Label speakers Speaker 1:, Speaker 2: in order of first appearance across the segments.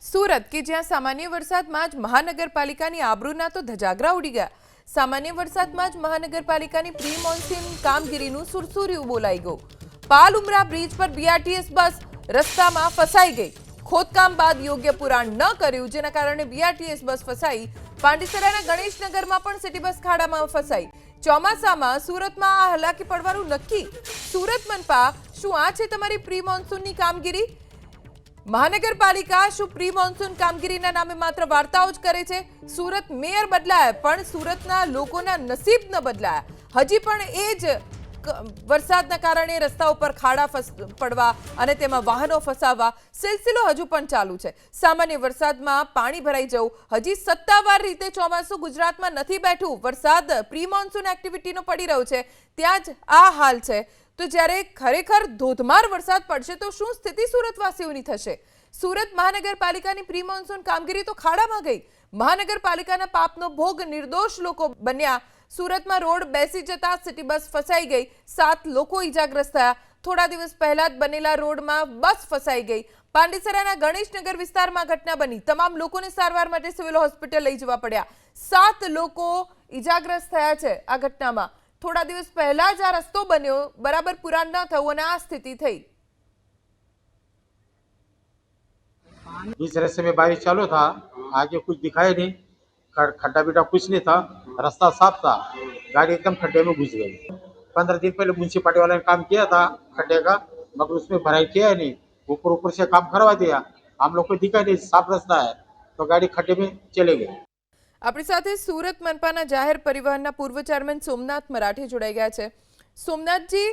Speaker 1: સુરત કે જ્યાં સામાન્ય વરસાદમાં જ મહાનગરપાલિકાની આબરૂના તો ધજાગરા ઉડી ગયા। સામાન્ય વરસાદમાં જ મહાનગરપાલિકાની પ્રી મોન્સૂન કામગીરીનું સુરસુર્યું બોલાઈ ગયું। પાલ ઉમરા બ્રિજ પર બીઆરટીએસ બસ રસ્તામાં ફસાઈ ગઈ। ખોદકામ બાદ યોગ્ય પુરાણ ન કર્યું, જેના કારણે બીઆરટીએસ બસ ફસાઈ। પાંડેસરાના ગણેશનગરમાં પણ સિટી બસ ખાડામાં ફસાઈ। ચોમાસામાં સુરતમાં આ હાલાકી પડવાનું નક્કી। સુરત મનપા, શું આ છે તમારી પ્રી મોન્સૂનની કામગીરી? મહાનગરપાલિકા શું પ્રી મોન્સૂન કામગીરીના નામે માત્ર વાર્તાઓ જ કરે છે? સુરત મેયર બદલાયા પણ સુરતના લોકોના નસીબ ન બદલાયા। હજી પણ એ જ વરસાદના કારણે રસ્તા ઉપર ખાડા પડવા અને તેમાં વાહનો ફસાવવા સિલસિલો હજુ પણ ચાલુ છે। સામાન્ય વરસાદમાં પાણી ભરાઈ જવું, હજી સત્તાવાર રીતે ચોમાસું ગુજરાતમાં નથી બેઠું। વરસાદ પ્રી મોન્સૂન એક્ટિવિટીનો પડી રહ્યો છે, ત્યાં જ આ હાલ છે। તો જ્યારે ખરેખર ધોધમાર વરસાદ પડશે તો શું સ્થિતિ સુરતવાસીઓની થશે? સુરત મહાનગરપાલિકાની પ્રી મોન્સૂન કામગીરી તો ખાડામાં ગઈ। મહાનગરપાલિકાના પાપનો ભોગ નિર્દોષ લોકો બન્યા। સુરતમાં રોડ બેસી જતા સિટી બસ ફસાઈ ગઈ, 7 લોકો ઈજાગ્રસ્ત થયા। થોડા દિવસ પહેલા જ બનેલા રોડમાં બસ ફસાઈ ગઈ। પાંડેસરાના ગણેશનગર વિસ્તારમાં ઘટના બની, તમામ લોકોને સારવાર માટે સિવિલ હોસ્પિટલ લઈ જવા પડ્યા। 7 લોકો ઈજાગ્રસ્ત થયા છે આ ઘટનામાં। थोड़ा दिवस पहला ज रस्तो बन्यो, बराबर पुराण न थयो અને આ સ્થિતિ થઈ।
Speaker 2: इस रास्ते में बारिश चालू था, आगे कुछ दिखाई नहीं, खड्डा बिड्डा कुछ नहीं था, रास्ता साफ था, गाड़ी एकदम खड्डे में घुस गई। 15 दिन पहले म्यूनसिपालिटी वाले ने काम किया था खड्डे का, मगर उसमें भराई किया नहीं, ऊपर ऊपर से काम करवा दिया। हम लोग को दिखा नहीं, साफ रास्ता है तो गाड़ी खड्डे में चले गई।
Speaker 1: આપણી સાથે સુરત મનપાના જાહેર પરિવહનના પૂર્વ ચેરમેન સોમનાથ મરાઠી જોડાઈ ગયા છે। સોમનાથજી,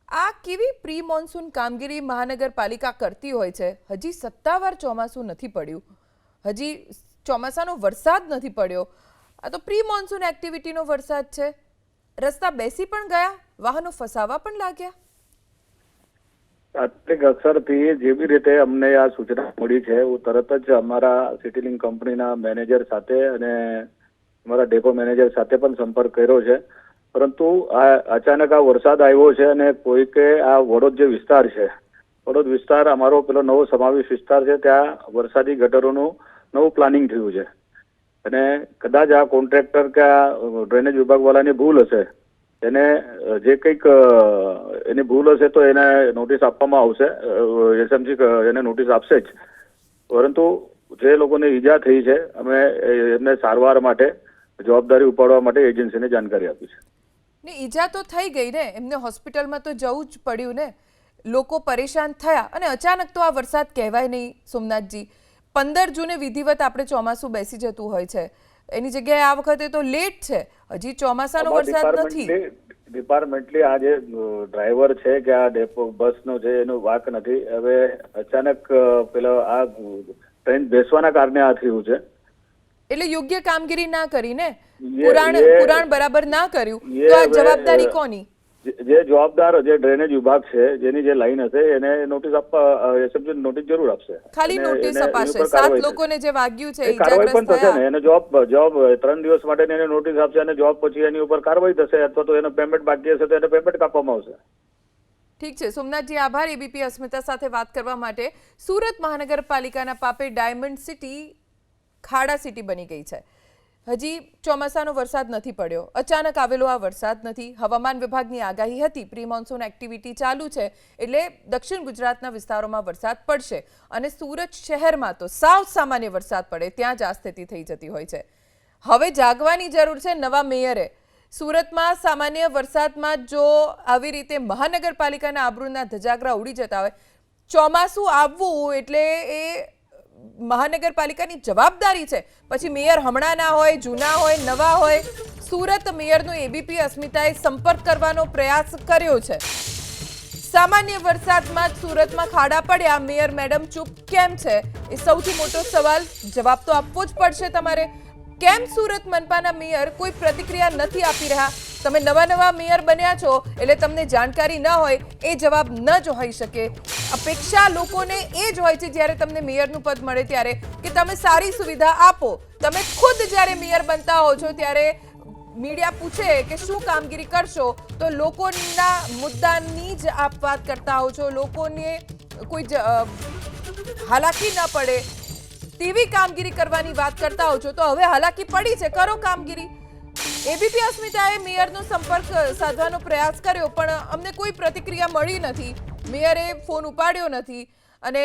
Speaker 1: આ કેવી પ્રી મોન્સૂન કામગીરી મહાનગરપાલિકા કરતી હોય છે? હજી સત્તાવાર ચોમાસું નથી પડ્યું, હજી ચોમાસાનો વરસાદ નથી પડ્યો, આ તો પ્રી મોન્સૂન એક્ટિવિટીનો વરસાદ છે। રસ્તા બેસી પણ ગયા, વાહનો ફસાવા પણ લાગ્યા।
Speaker 3: તાત્કાલિક અસરથી જે બી રીતે અમને આ સૂચના મળી છે, હું તરત જ અમારા સિટીલિંક કંપનીના મેનેજર સાથે અને અમારા ડેપો મેનેજર સાથે પણ સંપર્ક કર્યો છે। પરંતુ આ અચાનક આ વરસાદ આવ્યો છે અને કોઈકે આ વડોદ જે વિસ્તાર છે, વડોદ વિસ્તાર અમારો પેલો નવો સમાવેશ વિસ્તાર છે, ત્યાં વરસાદી ગટરોનું નવું પ્લાનિંગ થયું છે અને કદાચ આ કોન્ટ્રાક્ટર કે આ ડ્રેનેજ વિભાગવાળાની ભૂલ હશે, એને જે કંઈક એની ભૂલ હશે તો એને નોટિસ આપવામાં આવશે। એસએમસી એને નોટિસ આપશે જ, પરંતુ જે લોકોને ઈજા થઈ છે અમે એમને સારવાર માટે જવાબદારી ઉપાડવા માટે એજન્સીને જાણકારી આપી છે।
Speaker 1: ને ઈજા તો થઈ ગઈ ને, એમને હોસ્પિટલમાં તો જવું જ પડ્યું ને, લોકો પરેશાન થયા અને અચાનક તો આ વરસાદ કહેવાય નહીં। સોમનાથજી, 15 જૂને વિધિવત આપણે ચોમાસું બેસી જતું હોય છે, એની જગ્યાએ આ વખતે તો લેટ છે, હજી ચોમાસાનો વરસાદ નથી।
Speaker 3: ડિપાર્ટમેન્ટલી આ જે ડ્રાઈવર છે કે આ ડેપો બસનો છે એનો વાક નથી। હવે અચાનક પેલો આ ટ્રેન બેસવાના કારણે આ થયું છે,
Speaker 1: એટલે યોગ્ય કામગીરી ના કરીને પુરાણ બરાબર ના કર્યું તો આ જવાબદારી કોની?
Speaker 3: જે જવાબદાર જે ડ્રેનેજ વિભાગ છે, જેની જે લાઈન હશે એને નોટિસ આપવા એસએમસી નોટિસ જરૂર આપશે।
Speaker 1: ખાલી નોટિસ અપાશે, 7 લોકોને જે વાગ્યું છે
Speaker 3: કાર્યવાહી પણ થશે ને, એને જવાબ 3 દિવસ માટે એને નોટિસ આપશે અને જવાબ પછી એની ઉપર કાર્યવાહી થશે, અથવા તો એનો પેમેન્ટ બાકી હશે તો એને પેમેન્ટ કાપવામાં આવશે।
Speaker 1: ઠીક છે સોમનાથજી, આભાર એબીપી અસ્મિતા સાથે વાત કરવા માટે। સુરત મહાનગરપાલિકાના પાપે ડાયમંડ સિટી ખાડા સિટી બની ગઈ છે। હજી ચોમાસાનો વરસાદ નથી પડ્યો, અચાનક આવેલો આ વરસાદ નથી। હવામાન વિભાગની આગાહી હતી પ્રી મોન્સૂન એક્ટિવિટી ચાલુ છે એટલે દક્ષિણ ગુજરાતના વિસ્તારોમાં વરસાદ પડશે અને સુરત શહેરમાં તો સાવ સામાન્ય વરસાદ પડે ત્યાં જ આ સ્થિતિ થઈ જતી હોય છે। હવે જાગવાની જરૂર છે નવા મેયરે। સુરતમાં સામાન્ય વરસાદમાં જો આવી રીતે મહાનગરપાલિકાના આબરૂના ધજાગરા ઉડી જતા હોય, ચોમાસું આવવું એટલે એ મહાનગરપાલિકાની જવાબદારી છે। પછી મેયર હમણાં ના હોય, જૂના હોય, નવા હોય, સુરત મેયરનો એબીપી અસ્મિતાએ સંપર્ક કરવાનો પ્રયાસ કર્યો છે। સામાન્ય વરસાદમાં જ સુરતમાં ખાડા પડ્યા, મેયર મેડમ ચૂપ કેમ છે એ સૌથી મોટો સવાલ। જવાબ તો આપવો જ પડશે તમારે। કેમ સુરત મનપાના મેયર કોઈ પ્રતિક્રિયા નથી આપી રહ્યા? તમે નવા મેયર બન્યા છો એટલે તમને જાણકારી ન હોય એ જવાબ ન જ હોઈ શકે। અપેક્ષા લોકોને એ જ હોય છે જ્યારે તમને મેયરનું પદ મળે ત્યારે કે તમે સારી સુવિધા આપો। તમે ખુદ જ્યારે મેયર બનતા હો છો ત્યારે મીડિયા પૂછે કે શું કામગીરી કરશો તો લોકોના મુદ્દાની જ આપ વાત કરતા હો છો, લોકોને કોઈ હાલાકી ન પડે તેવી કામગીરી કરવાની વાત કરતા હો છો, તો હવે હાલાકી પડી છે, કરો કામગીરી. એબીપી અસ્મિતાએ મેયરનો સંપર્ક સાધવાનો પ્રયાસ કર્યો, પણ અમને કોઈ પ્રતિક્રિયા મળી નથી. મેયરે ફોન ઉપાડ્યો નથી અને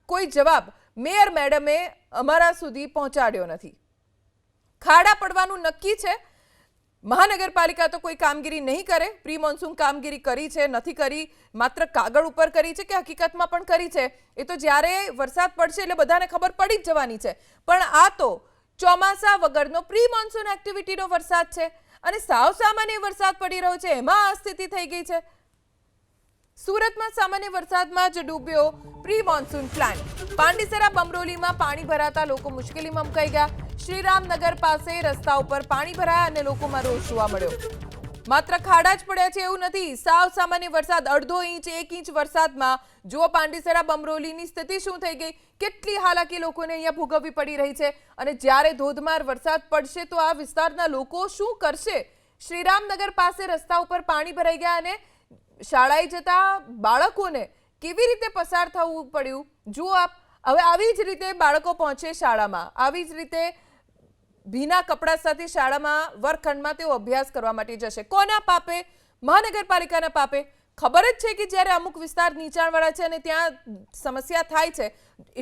Speaker 1: કોઈ જવાબ મેયર મેડમે અમારા સુધી પહોંચાડ્યો નથી. ખાડા પડવાનું નક્કી છે. મહાનગરપાલિકા તો કોઈ કામગીરી નહીં કરે. પ્રી મોન્સૂન કામગીરી કરી છે, નથી કરી, માત્ર કાગળ ઉપર કરી છે કે હકીકતમાં પણ કરી છે, એ તો જ્યારે વરસાદ પડશે એટલે બધાને ખબર પડી જ જવાની છે. પણ આ તો ચોમાસા વગરનો પ્રી મોન્સૂન એક્ટિવિટીનો વરસાદ છે અને સાવ સામાન્ય વરસાદ પડી રહ્યો છે, એમાં આ સ્થિતિ થઈ ગઈ છે. સુરતમાં સામાન્ય વરસાદમાં જ ડૂબ્યો પ્રી મોન્સૂન પ્લાન્ટ. પાંડીસરા બમરોલીમાં પાણી ભરાતા લોકો મુશ્કેલીમાં મુકાઈ ગયા. શ્રીરામનગર પાસે રસ્તા ઉપર પાણી ભરાયા અને લોકોમાં રોષ જોવા મળ્યો. માત્ર ખાડા જ પડ્યા છે એવું નથી, સાવ સામાન્ય વરસાદ, અડધો ઇંચ 1 ઇંચ વરસાદમાં જુઓ પાંડીસરા બમરોલીની સ્થિતિ શું થઈ ગઈ. કેટલી હાલાકી લોકોને અહીંયા ભોગવવી પડી રહી છે. અને જ્યારે ધોધમાર વરસાદ પડશે તો આ વિસ્તારના લોકો શું કરશે? શ્રીરામનગર પાસે રસ્તા ઉપર પાણી ભરાઈ ગયા અને શાળાએ જતા બાળકોને કેવી રીતે પસાર થવું પડ્યું જુઓ આપ. હવે આવી જ રીતે બાળકો પહોંચે શાળામાં, આવી જ રીતે ભીના કપડા સાથે શાળામાં વર્ગખંડમાં તેઓ અભ્યાસ કરવા માટે જશે. કોના પાપે? મહાનગરપાલિકાના પાપે. ખબર જ છે કે જ્યારે અમુક વિસ્તાર નીચાણવાળા છે અને ત્યાં સમસ્યા થાય છે.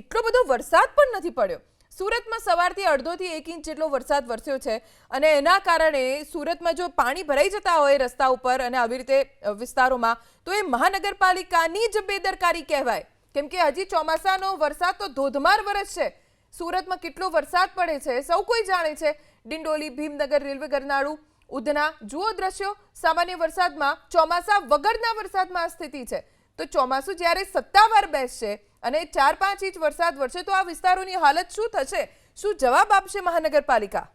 Speaker 1: એટલો બધો વરસાદ પણ નથી પડ્યો. સુરતમાં સવારથી અડધોથી 1 ઇંચ જેટલો વરસાદ વરસ્યો છે અને એના કારણે સુરતમાં જો પાણી ભરાઈ જતા હોય રસ્તા ઉપર અને આવી રીતે વિસ્તારોમાં, તો એ મહાનગરપાલિકાની જ બેદરકારી કહેવાય. કેમ કે હજી ચોમાસાનો વરસાદ તો ધોધમાર વરસશે. સુરતમાં કેટલો વરસાદ પડે છે સૌ કોઈ જાણે છે. ડિંડોલી, ભીમનગર, રેલવે ગરનાળું, ઉધના, જુઓ દ્રશ્યો. સામાન્ય વરસાદમાં, ચોમાસા વગરના વરસાદમાં આ સ્થિતિ છે. તો ચોમાસું જ્યારે સત્તાવાર બેસશે અને 4-5 ઇંચ વરસાદ વરસે તો આ વિસ્તારોની હાલત શું થશે? શું જવાબ આપશે મહાનગરપાલિકા?